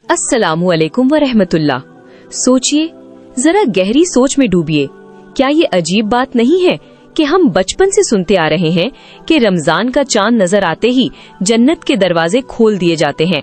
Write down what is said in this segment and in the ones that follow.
अस्सलामु अलैकुम व रहमतुल्लाह। सोचिए, जरा गहरी सोच में डूबिए। क्या ये अजीब बात नहीं है कि हम बचपन से सुनते आ रहे हैं कि रमजान का चांद नजर आते ही जन्नत के दरवाजे खोल दिए जाते हैं।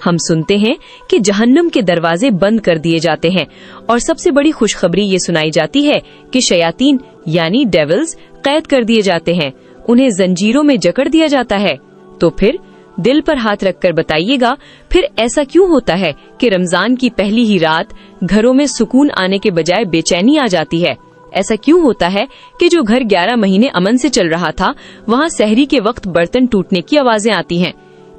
हम सुनते हैं कि जहन्नम के दरवाजे बंद कर दिए जाते हैं और सबसे बड़ी खुशखबरी ये सुनाई जाती है कि शयातीन यानी डेविल्स कैद कर दिए जाते हैं, उन्हें जंजीरों में जकड़ दिया जाता है। तो फिर दिल पर हाथ रखकर बताइएगा, फिर ऐसा क्यों होता है कि रमजान की पहली ही रात घरों में सुकून आने के बजाय बेचैनी आ जाती है? ऐसा क्यों होता है कि जो घर 11 महीने अमन से चल रहा था, वहाँ सहरी के वक्त बर्तन टूटने की आवाजें आती हैं?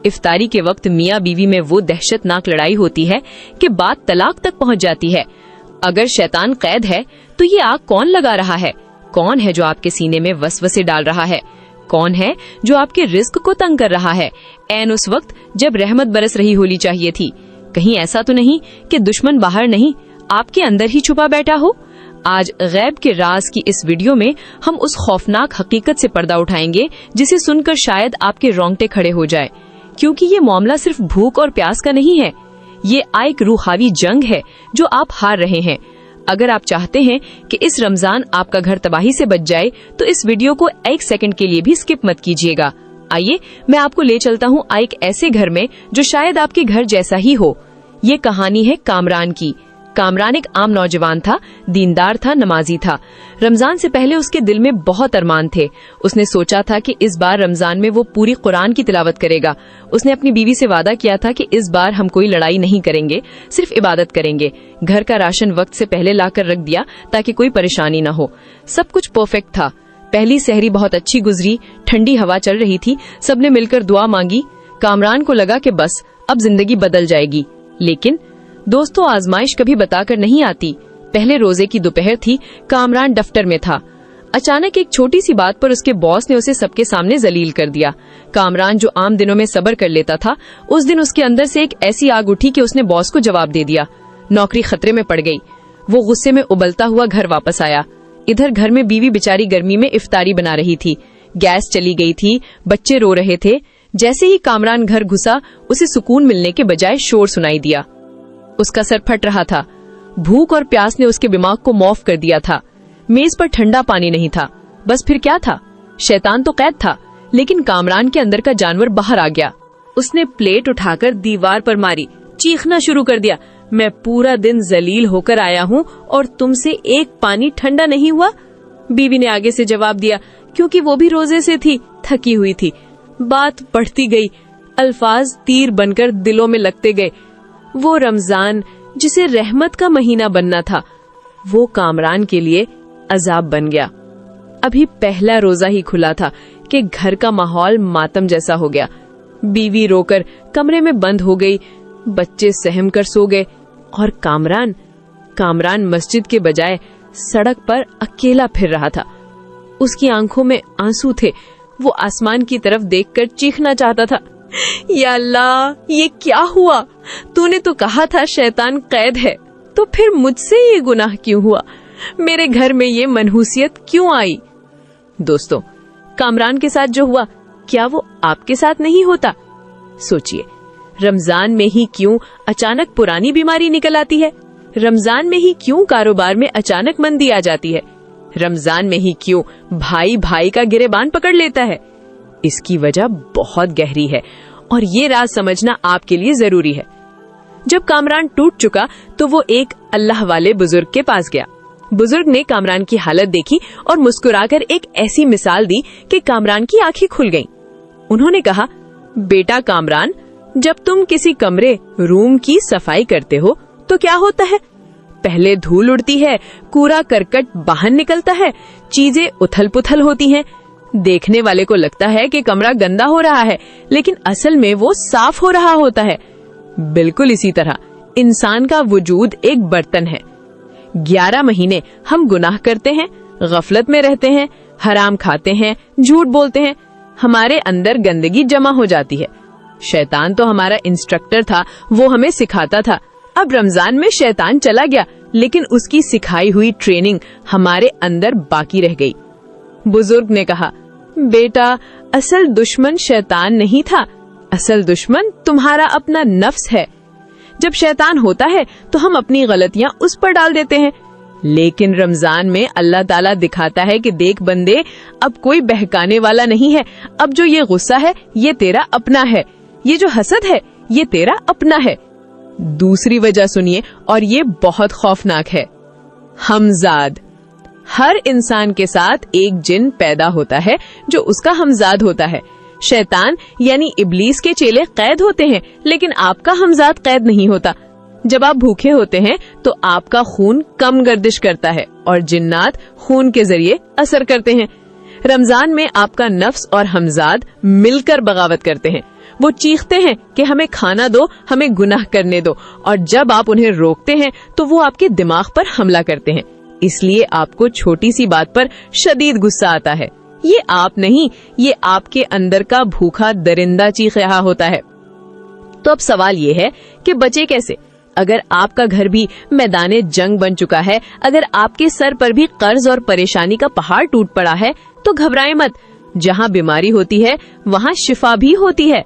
इफ्तारी के वक्त मियाँ बीवी में वो दहशतनाक लड़ाई होती है कि बात तलाक तक पहुँच जाती है। अगर शैतान कैद है तो ये आग कौन लगा रहा है? कौन है जो आपके सीने में वसवसे डाल रहा है? कौन है जो आपके रिस्क को तंग कर रहा है ऐन उस वक्त जब रहमत बरस रही होनी चाहिए थी? कहीं ऐसा तो नहीं कि दुश्मन बाहर नहीं, आपके अंदर ही छुपा बैठा हो? आज गैब के राज की इस वीडियो में हम उस खौफनाक हकीकत से पर्दा उठाएंगे जिसे सुनकर शायद आपके रोंगटे खड़े हो जाए, क्योंकि ये मामला सिर्फ भूख और प्यास का नहीं है। ये एक रूहानी जंग है जो आप हार रहे हैं। अगर आप चाहते हैं कि इस रमजान आपका घर तबाही से बच जाए तो इस वीडियो को एक सेकंड के लिए भी स्किप मत कीजिएगा। आइए मैं आपको ले चलता हूँ एक ऐसे घर में जो शायद आपके घर जैसा ही हो। ये कहानी है कामरान की। कामरान एक आम नौजवान था, दीनदार था, नमाजी था। रमजान से पहले उसके दिल में बहुत अरमान थे। उसने सोचा था कि इस बार रमजान में वो पूरी कुरान की तिलावत करेगा। उसने अपनी बीवी से वादा किया था कि इस बार हम कोई लड़ाई नहीं करेंगे, सिर्फ इबादत करेंगे। घर का राशन वक्त से पहले लाकर रख दिया ताकि कोई परेशानी न हो। सब कुछ परफेक्ट था। पहली सहरी बहुत अच्छी गुजरी, ठंडी हवा चल रही थी, सबने मिलकर दुआ मांगी। कामरान को लगा कि बस अब जिंदगी बदल जाएगी। लेकिन दोस्तों, आजमाइश कभी बताकर नहीं आती। पहले रोजे की दोपहर थी, कामरान दफ्तर में था। अचानक एक छोटी सी बात पर उसके बॉस ने उसे सबके सामने जलील कर दिया। कामरान जो आम दिनों में सब्र कर लेता था, उस दिन उसके अंदर से एक ऐसी आग उठी कि उसने बॉस को जवाब दे दिया। नौकरी खतरे में पड़ गई। वो गुस्से में उबलता हुआ घर वापस आया। इधर घर में बीवी बेचारी गर्मी में इफ्तारी बना रही थी। गैस चली गई थी, बच्चे रो रहे थे। जैसे ही कामरान घर घुसा, उसे सुकून मिलने के बजाय शोर सुनाई दिया। उसका सर फट रहा था। भूख और प्यास ने उसके दिमाग को मौफ कर दिया था। मेज पर ठंडा पानी नहीं था। बस फिर क्या था? शैतान तो कैद था, लेकिन कामरान के अंदर का जानवर बाहर आ गया। उसने प्लेट उठाकर दीवार पर मारी, चीखना शुरू कर दिया, मैं पूरा दिन जलील होकर आया हूँ और तुमसे एक पानी ठंडा नहीं हुआ। बीवी ने आगे से जवाब दिया, क्योंकि वो भी रोजे से थी, थकी हुई थी। बात बढ़ती गई, अल्फाज तीर बनकर दिलों में लगते गए। वो रमजान जिसे रहमत का महीना बनना था, वो कामरान के लिए अजाब बन गया। अभी पहला रोजा ही खुला था कि घर का माहौल मातम जैसा हो गया। बीवी रोकर कमरे में बंद हो गई, बच्चे सहम कर सो गए और कामरान मस्जिद के बजाय सड़क पर अकेला फिर रहा था। उसकी आंखों में आंसू थे। वो आसमान की तरफ देखकर चीखना चाहता था, या अल्लाह, ये क्या हुआ? तूने तो कहा था शैतान कैद है, तो फिर मुझसे ये गुनाह क्यों हुआ? मेरे घर में ये मनहूसियत क्यों आई? दोस्तों, कामरान के साथ जो हुआ, क्या वो आपके साथ नहीं होता? सोचिए, रमजान में ही क्यों अचानक पुरानी बीमारी निकल आती है? रमजान में ही क्यों कारोबार में अचानक मंदी आ जाती है? रमजान में ही क्यों भाई भाई का गिरेबान पकड़ लेता है? इसकी वजह बहुत गहरी है और ये राज समझना आपके लिए जरूरी है। जब कामरान टूट चुका तो वो एक अल्लाह वाले बुजुर्ग के पास गया। बुजुर्ग ने कामरान की हालत देखी और मुस्कुराकर एक ऐसी मिसाल दी कि कामरान की आंखें खुल गईं। उन्होंने कहा, बेटा कामरान, जब तुम किसी कमरे रूम की सफाई करते हो तो क्या होता है? पहले धूल उड़ती है, कूड़ा करकट बाहर निकलता है, चीजें उथल पुथल होती हैं। देखने वाले को लगता है कि कमरा गंदा हो रहा है, लेकिन असल में वो साफ हो रहा होता है। बिल्कुल इसी तरह इंसान का वजूद एक बर्तन है। 11 महीने हम गुनाह करते हैं, गफलत में रहते हैं, हराम खाते हैं, झूठ बोलते हैं, हमारे अंदर गंदगी जमा हो जाती है। शैतान तो हमारा इंस्ट्रक्टर था, वो हमें सिखाता था। अब रमजान में शैतान चला गया, लेकिन उसकी सिखाई हुई ट्रेनिंग हमारे अंदर बाकी रह गई। बुजुर्ग ने कहा, बेटा, असल दुश्मन शैतान नहीं था, असल दुश्मन तुम्हारा अपना नफ्स है। جب شیطان ہوتا ہے تو ہم اپنی غلطیاں اس پر ڈال دیتے ہیں، لیکن رمضان میں اللہ تعالیٰ دکھاتا ہے کہ دیکھ بندے، اب کوئی بہکانے والا نہیں ہے، اب جو یہ غصہ ہے یہ تیرا اپنا ہے، یہ جو حسد ہے یہ تیرا اپنا ہے۔ دوسری وجہ سنیے، اور یہ بہت خوفناک ہے، ہمزاد۔ ہر انسان کے ساتھ ایک جن پیدا ہوتا ہے جو اس کا ہمزاد ہوتا ہے۔ شیطان یعنی ابلیس کے چیلے قید ہوتے ہیں، لیکن آپ کا ہمزاد قید نہیں ہوتا۔ جب آپ بھوکے ہوتے ہیں تو آپ کا خون کم گردش کرتا ہے اور جنات خون کے ذریعے اثر کرتے ہیں۔ رمضان میں آپ کا نفس اور ہمزاد مل کر بغاوت کرتے ہیں، وہ چیختے ہیں کہ ہمیں کھانا دو، ہمیں گناہ کرنے دو، اور جب آپ انہیں روکتے ہیں تو وہ آپ کے دماغ پر حملہ کرتے ہیں، اس لیے آپ کو چھوٹی سی بات پر شدید غصہ آتا ہے۔ یہ آپ نہیں، یہ آپ کے اندر کا بھوکا درندہ چیخ رہا ہوتا ہے۔ تو اب سوال یہ ہے کہ بچے کیسے؟ اگر آپ کا گھر بھی میدان جنگ بن چکا ہے، اگر آپ کے سر پر بھی قرض اور پریشانی کا پہاڑ ٹوٹ پڑا ہے، تو گھبرائیں مت، جہاں بیماری ہوتی ہے وہاں شفا بھی ہوتی ہے۔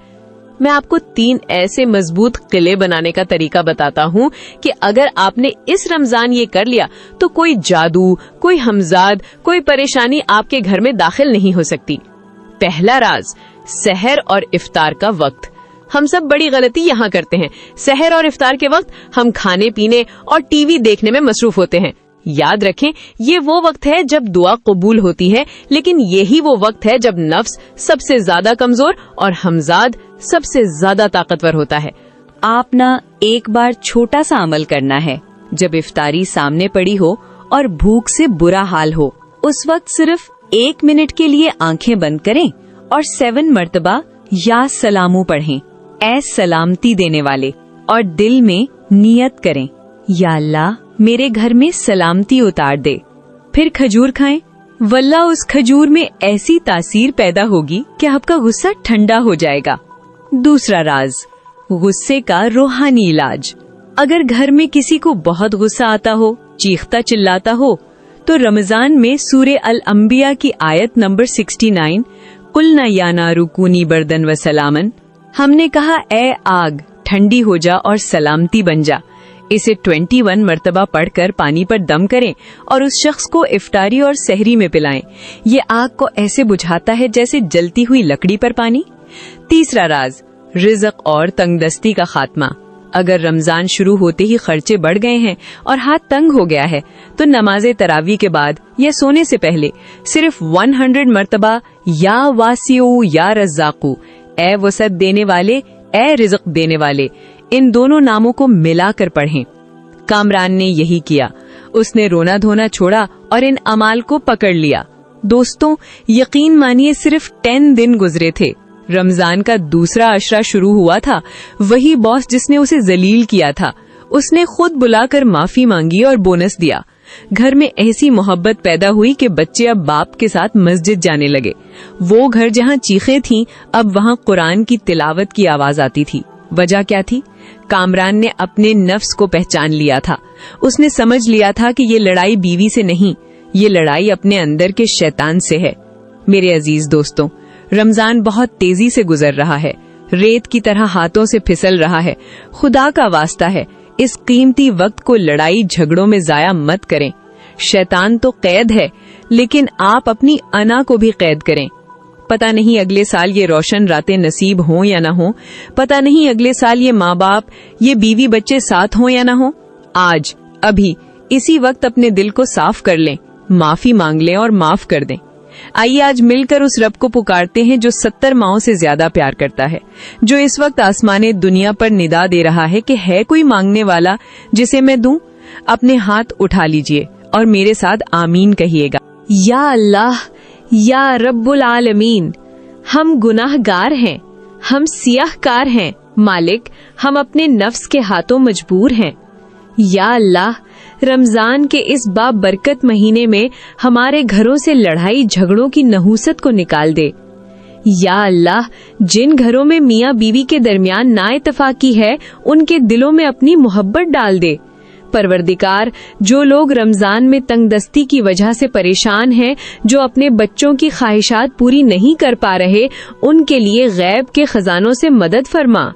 میں آپ کو 3 ایسے مضبوط قلعے بنانے کا طریقہ بتاتا ہوں کہ اگر آپ نے اس رمضان یہ کر لیا تو کوئی جادو، کوئی ہمزاد، کوئی پریشانی آپ کے گھر میں داخل نہیں ہو سکتی۔ پہلا راز، سحر اور افطار کا وقت۔ ہم سب بڑی غلطی یہاں کرتے ہیں۔ سحر اور افطار کے وقت ہم کھانے پینے اور ٹی وی دیکھنے میں مصروف ہوتے ہیں۔ یاد رکھیں، یہ وہ وقت ہے جب دعا قبول ہوتی ہے، لیکن یہی وہ وقت ہے جب نفس سب سے زیادہ کمزور اور ہمزاد سب سے زیادہ طاقتور ہوتا ہے۔ آپ نہ ایک بار چھوٹا سا عمل کرنا ہے، جب افطاری سامنے پڑی ہو اور بھوک سے برا حال ہو، اس وقت صرف 1 منٹ کے لیے آنکھیں بند کریں اور 7 مرتبہ یا سلامو پڑھیں، اے سلامتی دینے والے، اور دل میں نیت کریں، یا اللہ میرے گھر میں سلامتی اتار دے۔ پھر کھجور کھائیں، واللہ اس کھجور میں ایسی تاثیر پیدا ہوگی کہ آپ کا غصہ ٹھنڈا ہو جائے گا۔ دوسرا راز، غصے کا روحانی علاج۔ اگر گھر میں کسی کو بہت غصہ آتا ہو، چیختا چلاتا ہو، تو رمضان میں سورہ الانبیاء کی آیت نمبر 69 قُلْنَا یَا نَارُ کُونِی بَرْدًا وَسَلَامًا، ہم نے کہا اے آگ ٹھنڈی ہو جا اور سلامتی بن جا، اسے 21 مرتبہ پڑھ کر پانی پر دم کریں اور اس شخص کو افطاری اور سحری میں پلائیں۔ یہ آگ کو ایسے بجھاتا ہے جیسے جلتی ہوئی لکڑی پر پانی۔ تیسرا راز، رزق اور تنگ دستی کا خاتمہ۔ اگر رمضان شروع ہوتے ہی خرچے بڑھ گئے ہیں اور ہاتھ تنگ ہو گیا ہے تو نماز تراویح کے بعد یا سونے سے پہلے صرف 100 مرتبہ یا واسعو یا رزاقو، اے وسعت دینے والے، اے رزق دینے والے، ان دونوں ناموں کو ملا کر پڑھیں۔ کامران نے یہی کیا، اس نے رونا دھونا چھوڑا اور ان اعمال کو پکڑ لیا۔ دوستوں، یقین مانیے صرف 10 دن گزرے تھے، رمضان کا دوسرا عشرہ شروع ہوا تھا۔ وہی باس جس نے اسے ذلیل کیا تھا، اس نے خود بلا کر معافی مانگی اور بونس دیا۔ گھر میں ایسی محبت پیدا ہوئی کہ بچے اب باپ کے ساتھ مسجد جانے لگے۔ وہ گھر جہاں چیخیں تھیں، اب وہاں قرآن کی تلاوت کی آواز آتی تھی۔ وجہ کیا تھی؟ کامران نے اپنے نفس کو پہچان لیا تھا۔ اس نے سمجھ لیا تھا کہ یہ لڑائی بیوی سے نہیں، یہ لڑائی اپنے اندر کے شیطان سے ہے۔ میرے عزیز دوستوں، رمضان بہت تیزی سے گزر رہا ہے، ریت کی طرح ہاتھوں سے پھسل رہا ہے۔ خدا کا واسطہ ہے، اس قیمتی وقت کو لڑائی جھگڑوں میں ضائع مت کریں۔ شیطان تو قید ہے، لیکن آپ اپنی انا کو بھی قید کریں۔ پتہ نہیں اگلے سال یہ روشن راتیں نصیب ہوں یا نہ ہوں، پتہ نہیں اگلے سال یہ ماں باپ، یہ بیوی بچے ساتھ ہوں یا نہ ہوں۔ آج، ابھی، اسی وقت اپنے دل کو صاف کر لیں، معافی مانگ لیں اور معاف کر دیں۔ آئیے آج مل کر اس رب کو پکارتے ہیں جو 70 ماؤں سے زیادہ پیار کرتا ہے، جو اس وقت آسمان دنیا پر ندا دے رہا ہے کہ ہے کوئی مانگنے والا جسے میں دوں۔ اپنے ہاتھ اٹھا لیجئے اور میرے ساتھ آمین کہیے گا۔ یا اللہ، یا رب العالمین، ہم گناہ گار ہیں، ہم سیاہ کار ہیں، مالک ہم اپنے نفس کے ہاتھوں مجبور ہیں۔ یا اللہ، رمضان کے اس بابرکت مہینے میں ہمارے گھروں سے لڑائی جھگڑوں کی نحوست کو نکال دے۔ یا اللہ، جن گھروں میں میاں بیوی کے درمیان نا اتفاقی ہے، ان کے دلوں میں اپنی محبت ڈال دے۔ پروردگار، جو لوگ رمضان میں تنگ دستی کی وجہ سے پریشان ہیں، جو اپنے بچوں کی خواہشات پوری نہیں کر پا رہے، ان کے لیے غیب کے خزانوں سے مدد فرما۔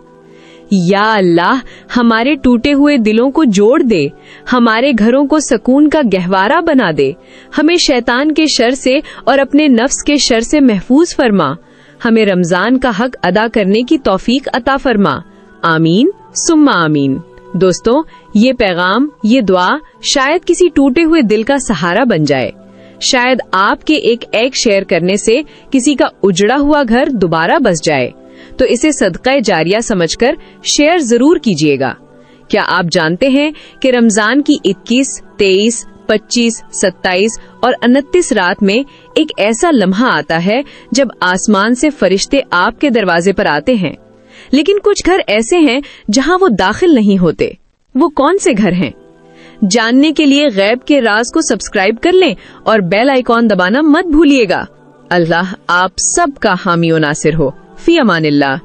या अल्लाह, हमारे टूटे हुए दिलों को जोड़ दे, हमारे घरों को सकून का गहवारा बना दे, हमें शैतान के शर से और अपने नफ्स के शर से महफूज फरमा, हमें रमजान का हक अदा करने की तौफीक अता फरमा। आमीन सुम्मा आमीन। दोस्तों, ये पैगाम, ये दुआ शायद किसी टूटे हुए दिल का सहारा बन जाए। शायद आपके एक शेयर करने से किसी का उजड़ा हुआ घर दोबारा बस जाए। तो इसे सदका जारिया समझकर शेयर जरूर कीजिएगा। क्या आप जानते हैं कि रमजान की 21, 23, 25, 27 और 29 रात में एक ऐसा लम्हा आता है जब आसमान से फरिश्ते आपके दरवाजे पर आते हैं। लेकिन कुछ घर ऐसे हैं जहां वो दाखिल नहीं होते। वो कौन से घर हैं? जानने के लिए गैब के राज को सब्सक्राइब कर लें और बेल आइकॉन दबाना मत भूलिएगा। अल्लाह आप सबका हामी और नासिर हो। फी अमानिल्लाह।